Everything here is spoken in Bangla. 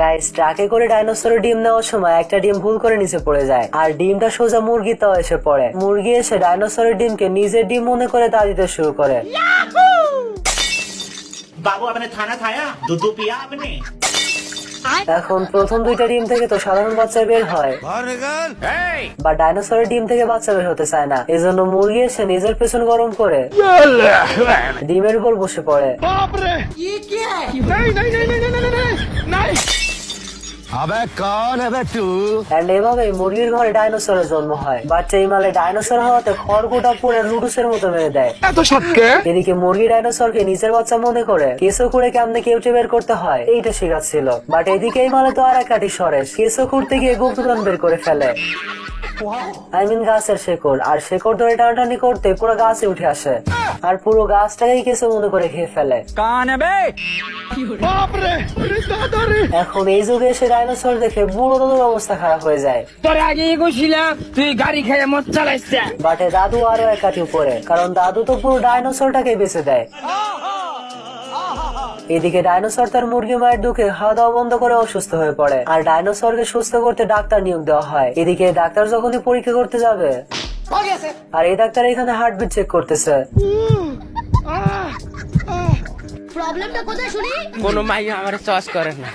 গাইস, ট্রাকে করে ডাইনোসরের ডিম নেওয়ার সময় একটা ডিম ভুল করে নিচে পড়ে যায়, আর ডিমটা সোজা মুরগিতেও এসে পড়ে। মুরগি এসে ডাইনোসরের ডিমকে নিজের ডিম মনে করে তা দিতে শুরু করে। बाबू आपने खाना खाया दूध पिया आपने এখন প্রথম দুইটা ডিম থেকে তো সাধারণ বাচ্চা বের হয়, বা ডাইনোসরের ডিম থেকে বাচ্চা বের হতে চায় না। এজন্য মুরগি এসে নিজের পেছন গরম করে ডিমের উপর বসে পড়ে। And এভাবে মুরগির ঘরে ডাইনোসরের জন্ম হয়। বাচ্চা ইমালে ডাইনোসর হওয়াতে খড়কুটা পুরো লুডুসের মতো মেরে দেয়। এদিকে মুরগি ডাইনোসরকে নিজের বাচ্চা মনে করে কেঁচো খুঁড়ে কেমনে কেউটে বের করতে হয় এইটা শেখাচ্ছিল। বাট এদিকে ইমালে তো আর এক কাটি সরেস, কেঁচো খুঁড়তে গিয়ে গুপ্তধন বের করে ফেলে। গাছের শেকড়, আর শেকড় ধরে টানাটানি করতে পুরো গাছে উঠে আসে, আর পুরো গাছটাকেই কেঁচো মনে করে খেয়ে ফেলে। এখন এই যুগে এসে ডাইনোসর দেখে বুড়ো দাদুর অবস্থা খারাপ হয়ে যায়। তোর আগে গেছিলাম তুই গাড়ি খেয়ে মদ চালাইছিস। বাটে দাদু আরো এক কাঠি উপরে, কারণ দাদু তো পুরো ডাইনোসরটাকে বেঁচে দেয়। এদিকে ডাইনোসর তার মুরগি মায়ের দুঃখে খাওয়া দাওয়া বন্ধ করে অসুস্থ হয়ে পড়ে, আর ডাইনোসরকে সুস্থ করতে ডাক্তার নিয়োগ দেওয়া হয়। এদিকে ডাক্তার যখনই পরীক্ষা করতে যাবে, আর এই ডাক্তার এখানে হার্টবিট চেক করতেছে। প্রবলেমটা কোথায় শুনি? কোনো মাই আমার চয়েস করে না।